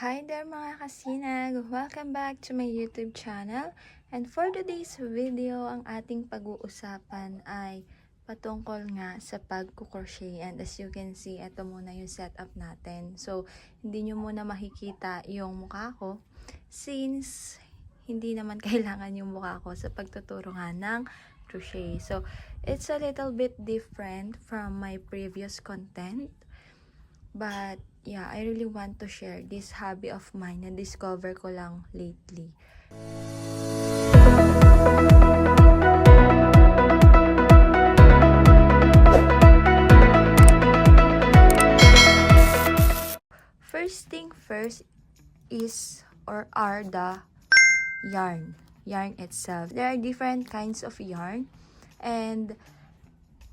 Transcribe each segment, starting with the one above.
Hi there mga kasinag! Welcome back to my YouTube channel. And for today's video, ang ating pag-uusapan ay patungkol nga sa pag-crochet. And as you can see, ito muna yung setup natin. So, hindi nyo muna makikita yung mukha ko since hindi naman kailangan yung mukha ko sa pagtuturo nga ng crochet. So, it's a little bit different from my previous content. But, yeah, I really want to share this hobby of mine na discover ko lang lately. First thing first is or are the yarn itself. There are different kinds of yarn, and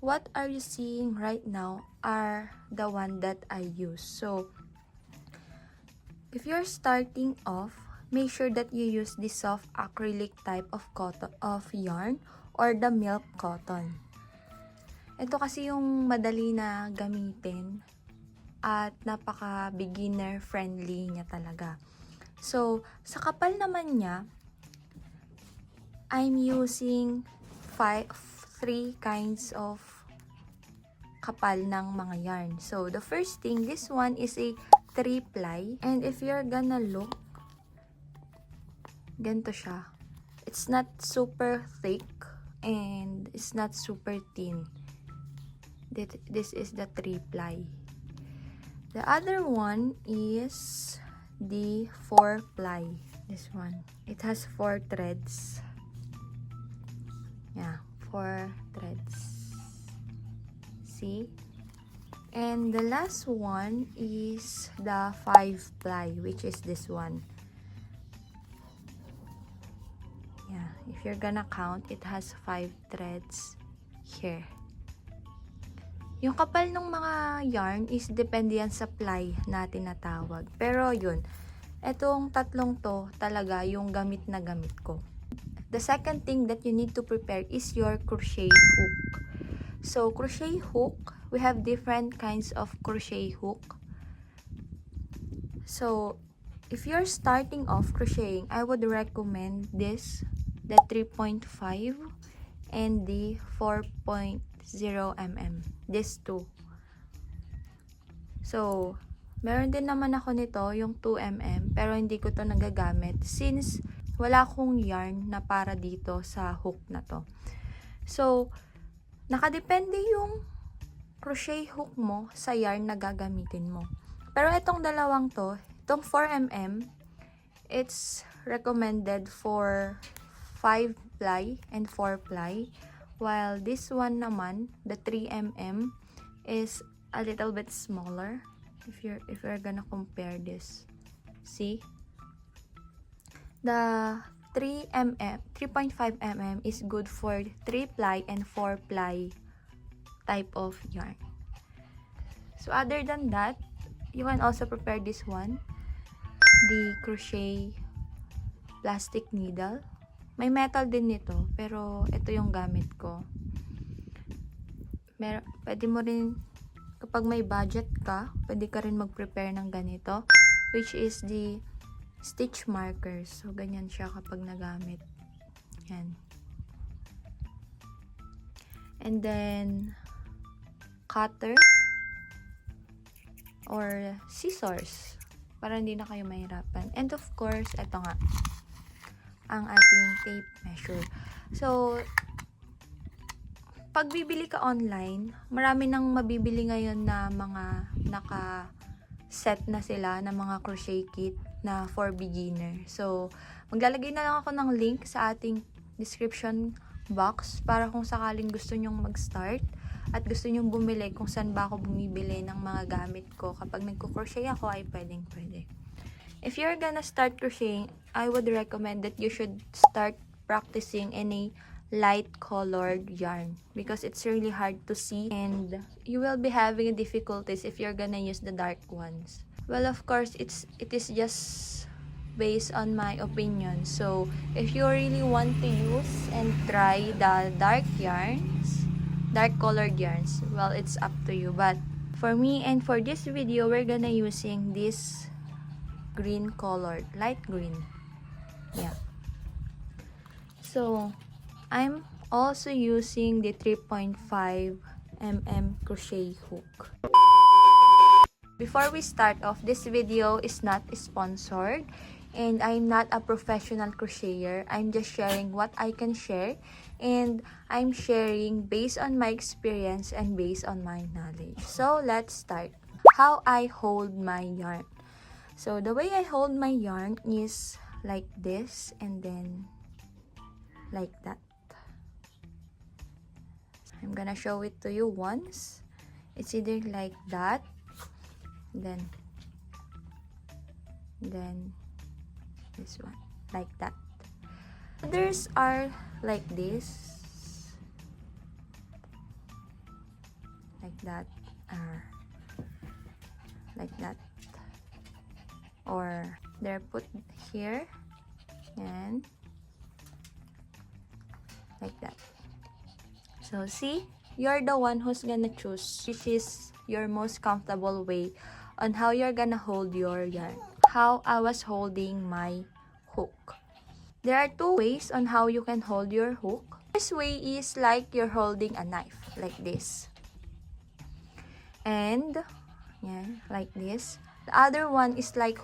what are you seeing right now are the one that I use. So, if you're starting off, make sure that you use the soft acrylic type of cotton of yarn or the milk cotton. Ito kasi yung madali na gamitin at napaka beginner friendly niya talaga. So, sa kapal naman niya, I'm using 3 kinds of kapal ng mga yarn. So, the first thing, this one is a 3-ply. And if you're gonna look, ganito siya. It's not super thick and it's not super thin. This is the 3-ply. The other one is the 4-ply. This one. It has 4 threads. Yeah, 4 threads. See? And the last one is the 5-ply, which is this one. Yeah, if you're gonna count, it has 5 threads here. Yung kapal ng mga yarn is depende yan sa ply na tinatawag. Pero yun, etong tatlong to talaga yung gamit na gamit ko. The second thing that you need to prepare is your crochet hook. So, crochet hook, we have different kinds of crochet hook. So, if you're starting off crocheting, I would recommend this, the 3.5 and the 4.0 mm. These two. So, meron din naman ako nito, yung 2 mm, pero hindi ko to nagagamit since wala akong yarn na para dito sa hook na to. So, nakadepende yung crochet hook mo sa yarn na gagamitin mo. Pero itong dalawang to, itong 4 mm, it's recommended for 5-ply and 4-ply. While this one naman, the 3 mm, is a little bit smaller. If you're gonna compare this. See? The 3.5 mm is good for 3-ply and 4-ply type of yarn. So other than that, you can also prepare this one, the crochet plastic needle. May metal din nito, pero ito yung gamit ko. Pwede mo rin, kapag may budget ka, pwede ka rin mag-prepare ng ganito, which is the stitch markers. So, ganyan siya kapag nagamit. Yan. And then, cutter or scissors para hindi na kayo mahirapan. And of course, ito nga, ang ating tape measure. So, pag bibili ka online, marami nang mabibili ngayon na mga naka-set na sila na mga crochet kit na for beginner. So, maglalagay na lang ako ng link sa ating description box para kung sakaling gusto nyong mag-start at gusto nyong bumili kung saan ba ako bumibili ng mga gamit ko. Kapag nagko-crochet ako ay pwede. If you're gonna start crocheting, I would recommend that you should start practicing in a light colored yarn because it's really hard to see and you will be having difficulties if you're gonna use the dark ones. Well, of course, it is just based on my opinion. So, if you really want to use and try the dark colored yarns, well, it's up to you. But for me and for this video, we're gonna using this green colored, light green. Yeah. So I'm also using the 3.5 mm crochet hook. Before we start off, this video is not sponsored and I'm not a professional crocheter. I'm just sharing what I can share, and I'm sharing based on my experience and based on my knowledge. So let's start. How I hold my yarn. So the way I hold my yarn is like this and then like that. I'm gonna show it to you once. It's either like that, then this one, like that. Others are like this, like that, like that, or they're put here and like that. So see, you're the one who's gonna choose which is your most comfortable way on how you're gonna hold your yarn. How I was holding my hook. There are two ways on how you can hold your hook. This way is like you're holding a knife, like this. And yeah, like this. The other one is like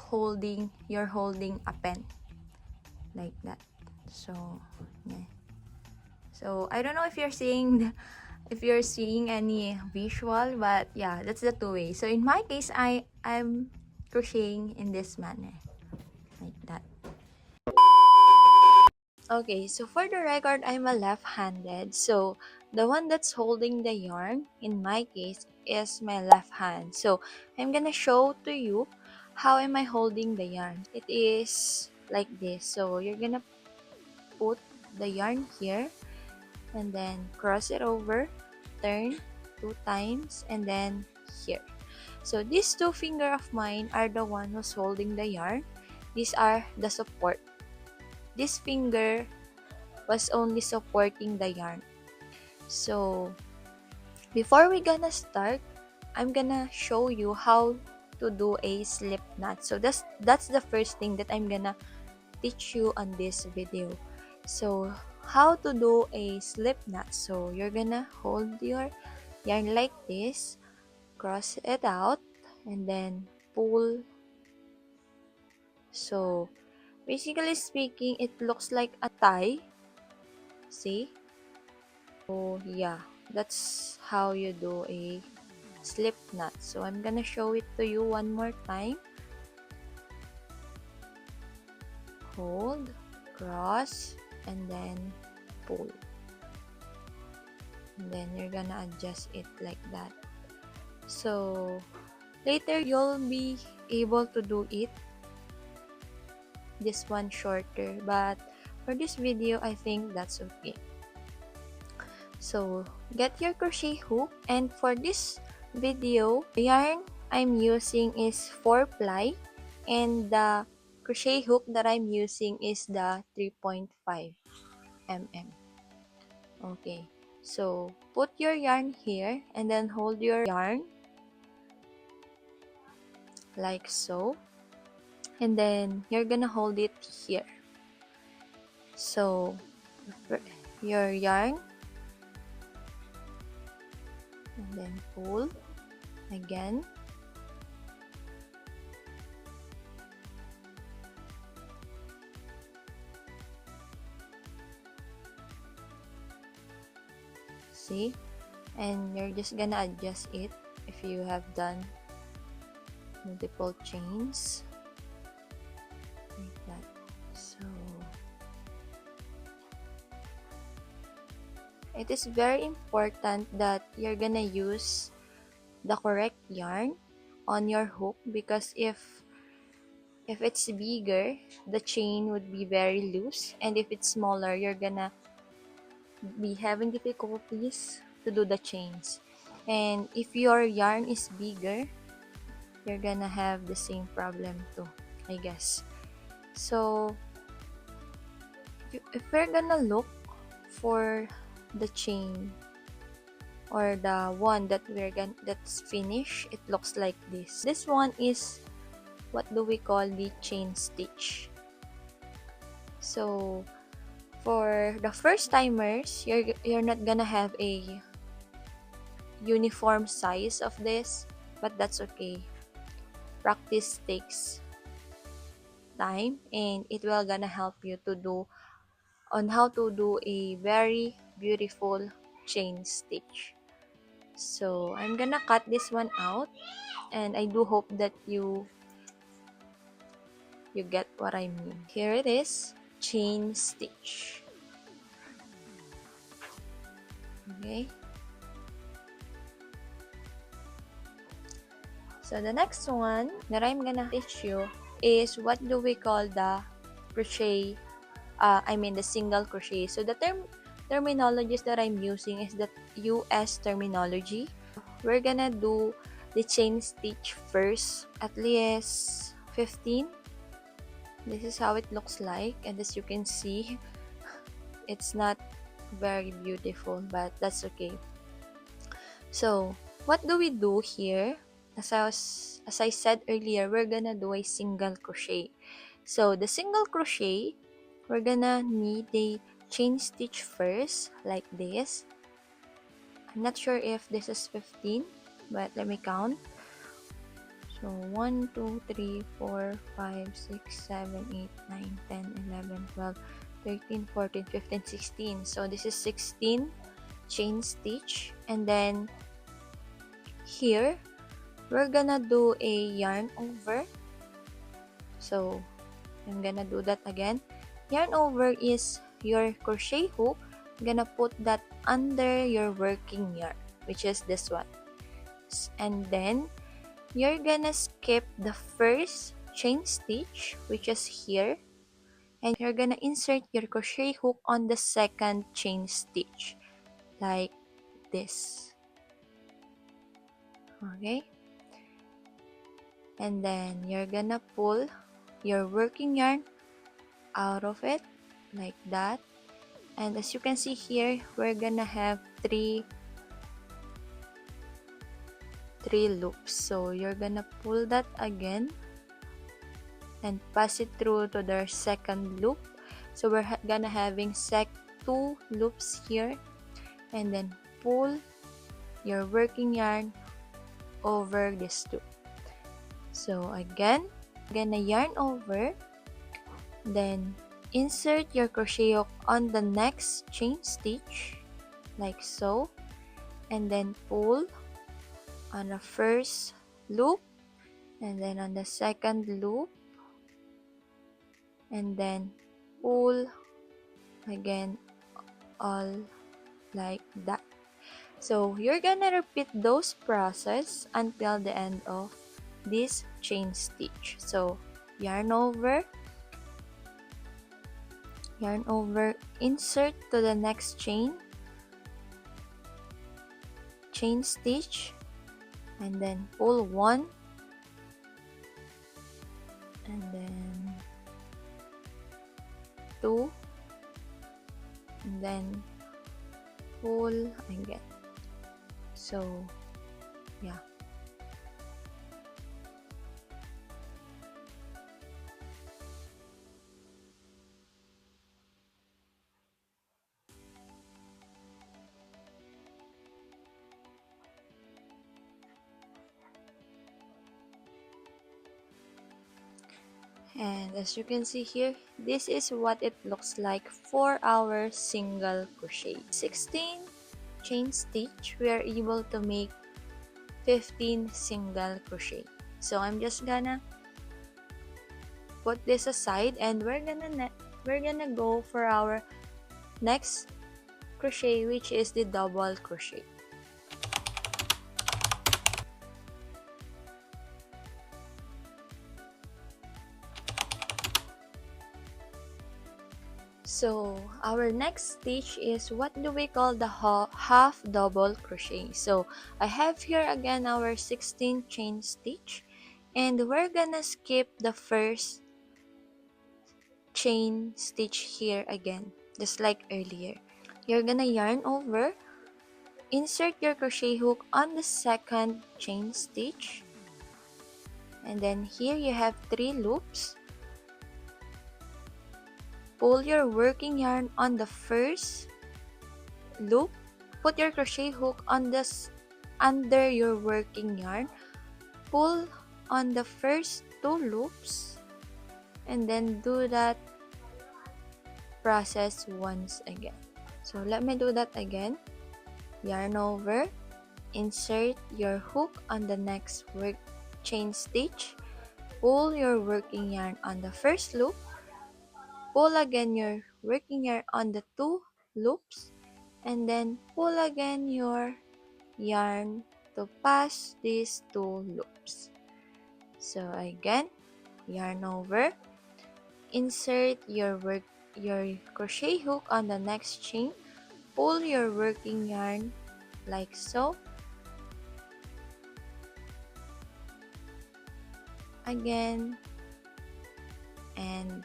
you're holding a pen, like that. So yeah. So I don't know if you're seeing any visual, but yeah, that's the two ways. So in my case, I'm crocheting in this manner, like that. Okay, so for the record, I'm a left-handed. So the one that's holding the yarn in my case is my left hand. So I'm gonna show to you how am I holding the yarn. It is like this. So you're gonna put the yarn here and then cross it over, turn 2 times, and then here. So these two fingers of mine are the one who's holding the yarn. These are the support. This finger was only supporting the yarn. So before we gonna start, I'm gonna show you how to do a slip knot. So that's the first thing that I'm gonna teach you on this video. So how to do a slip knot. So you're gonna hold your yarn like this, cross it out, and then pull. So basically speaking, it looks like a tie. See? So yeah, that's how you do a slip knot. So I'm gonna show it to you one more time. Hold, cross, and then pull. And then you're gonna adjust it like that. So later you'll be able to do it this one shorter, but for this video I think that's okay. So get your crochet hook, and for this video the yarn I'm using is 4-ply and the crochet hook that I'm using is the 3.5 mm. Okay, so put your yarn here and then hold your yarn like so, and then you're gonna hold it here. So your yarn and then pull again. See? And you're just gonna adjust it if you have done multiple chains like that. So it is very important that you're gonna use the correct yarn on your hook, because if it's bigger, the chain would be very loose, and if it's smaller, you're gonna be having difficulties to do the chains. And if your yarn is bigger, you're gonna have the same problem too, I guess. So if we're gonna look for the chain or the one that that's finished, it looks like this. This one is what do we call the chain stitch. So for the first timers, you're not gonna have a uniform size of this, but that's okay. Practice takes time, and it will gonna help you to do on how to do a very beautiful chain stitch. So I'm gonna cut this one out, and I do hope that you get what I mean. Here it is, chain stitch. Okay. So the next one that I'm gonna teach you is what do we call the crochet, the single crochet. So the terminologies that I'm using is the US terminology. We're gonna do the chain stitch first, at least 15. This is how it looks like, and as you can see, it's not very beautiful, but that's okay. So what do we do here? As I said earlier, we're gonna do a single crochet. So the single crochet, we're gonna need a chain stitch first, like this. I'm not sure if this is 15, but let me count. So 1, 2, 3, 4, 5, 6, 7, 8, 9, 10, 11, 12, 13, 14, 15, 16. So this is 16 chain stitch, and then here we're gonna do a yarn over. So I'm gonna do that again. Yarn over is your crochet hook. I'm gonna put that under your working yarn, which is this one, and then you're gonna skip the first chain stitch, which is here, and you're gonna insert your crochet hook on the second chain stitch, like this. Okay, and then you're gonna pull your working yarn out of it, like that. And as you can see here, we're gonna have three loops. So you're gonna pull that again and pass it through to the second loop. So we're gonna having 2 loops here, and then pull your working yarn over this loop. So again, gonna yarn over, then insert your crochet hook on the next chain stitch, like so, and then pull on the first loop, and then on the second loop, and then pull again, all like that. So you're gonna repeat those process until the end of this chain stitch. So yarn over, insert to the next chain stitch, and then pull 1, and then 2, and then pull again. So yeah. And as you can see here, this is what it looks like for our single crochet. 16 chain stitch, we are able to make 15 single crochet. So I'm just gonna put this aside, and we're gonna go for our next crochet, which is the double crochet. So our next stitch is what do we call the half double crochet. So I have here again our 16 chain stitch, and we're gonna skip the first chain stitch here again, just like earlier. You're gonna yarn over, insert your crochet hook on the second chain stitch, And then here you have 3 loops. Pull your working yarn on the first loop. Put your crochet hook on this under your working yarn. Pull on the first 2 loops and then do that process once again. So let me do that again. Yarn over, insert your hook on the next chain stitch, pull your working yarn on the first loop, pull again your working yarn on the 2 loops, and then pull again your yarn to pass these 2 loops. So again, yarn over, insert your crochet hook on the next chain, pull your working yarn like so. Again, and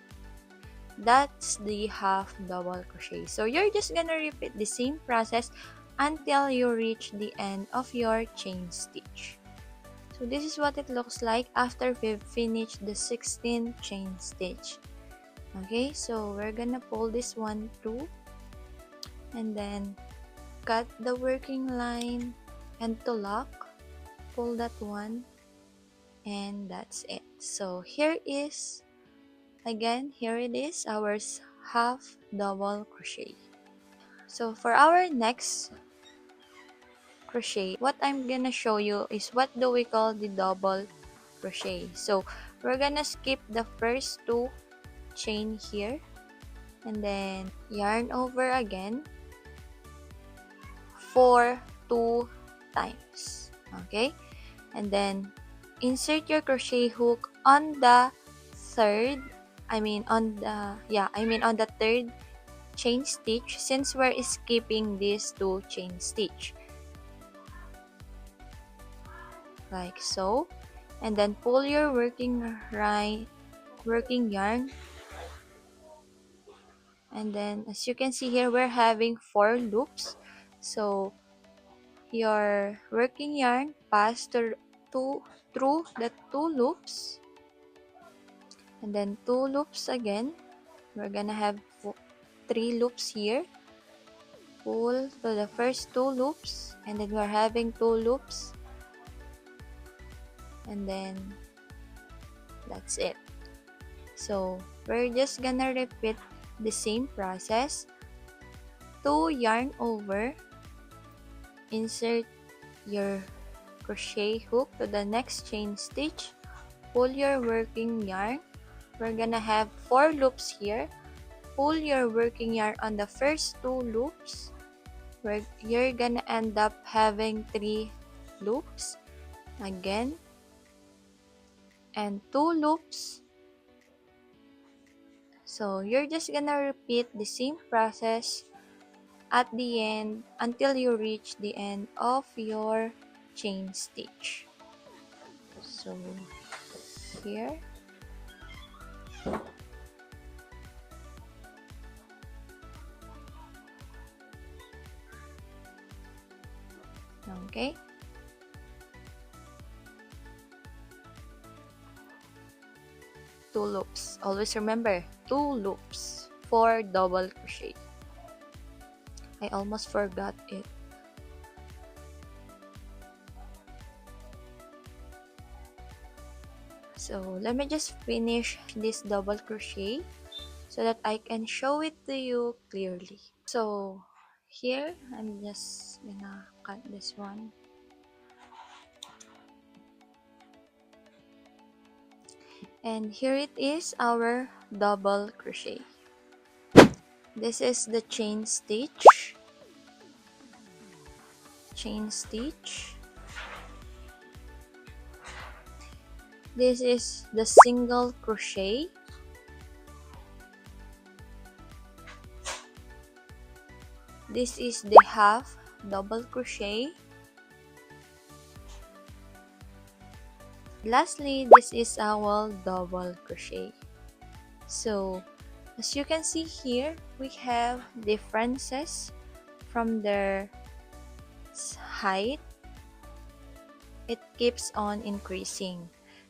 that's the half double crochet. So you're just gonna repeat the same process until you reach the end of your chain stitch. So this is what it looks like after we've finished the 16th chain stitch. Okay, so we're gonna pull this one through and then cut the working line and to lock, pull that one, and that's it. So here is, again, here it is, our half double crochet. So for our next crochet, what I'm gonna show you is what do we call the double crochet. So we're gonna skip the first 2 chain here and then yarn over again for 2 times. Okay, and then insert your crochet hook on the third, on the third chain stitch, since we're skipping these 2 chain stitch, like so, and then pull your working yarn, and then as you can see here, we're having 4 loops. So your working yarn pass through the 2 loops, and then 2 loops again. We're gonna have 3 loops here. Pull to the first 2 loops, and then we're having 2 loops, and then that's it. So we're just gonna repeat the same process. 2 yarn over, insert your crochet hook to the next chain stitch, pull your working yarn. We're gonna have 4 loops here. Pull your working yarn on the first 2 loops, where you're gonna end up having 3 loops again, and 2 loops. So you're just gonna repeat the same process at the end until you reach the end of your chain stitch. So here, okay, two loops. Always remember, 2 loops for double crochet. I almost forgot it. So let me just finish this double crochet so that I can show it to you clearly. So here, I'm just gonna cut this one. And here it is, our double crochet. This is the chain stitch. This is the single crochet. This is the half double crochet. Lastly, this is our double crochet. So as you can see here, we have differences from their height. It keeps on increasing.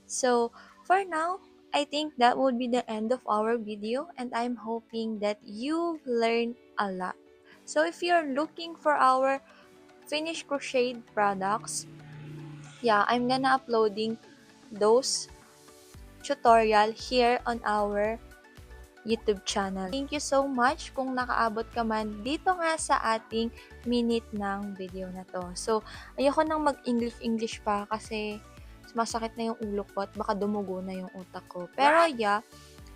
So, for now, I think that would be the end of our video, and I'm hoping that you learned a lot. So, if you're looking for our finished crocheted products, yeah, I'm gonna uploading those tutorial here on our YouTube channel. Thank you so much kung nakaabot ka man dito nga sa ating minute ng video na to. So, ayoko nang mag-English pa kasi sumasakit na yung ulo ko at baka dumugo na yung utak ko. Pero yeah,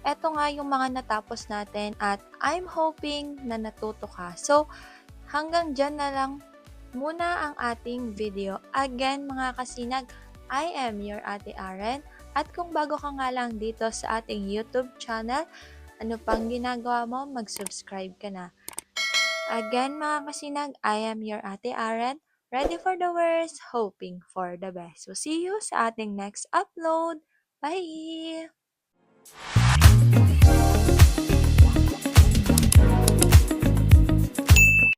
eto nga yung mga natapos natin at I'm hoping na natuto ka. So, hanggang dyan na lang muna ang ating video. Again, mga kasinag, I am your Ate Aren. At kung bago ka nga lang dito sa ating YouTube channel, ano pang ginagawa mo? Mag-subscribe ka na. Again, mga kasinag, I am your Ate Aren. Ready for the worst, hoping for the best. So, see you sa ating next upload. Bye!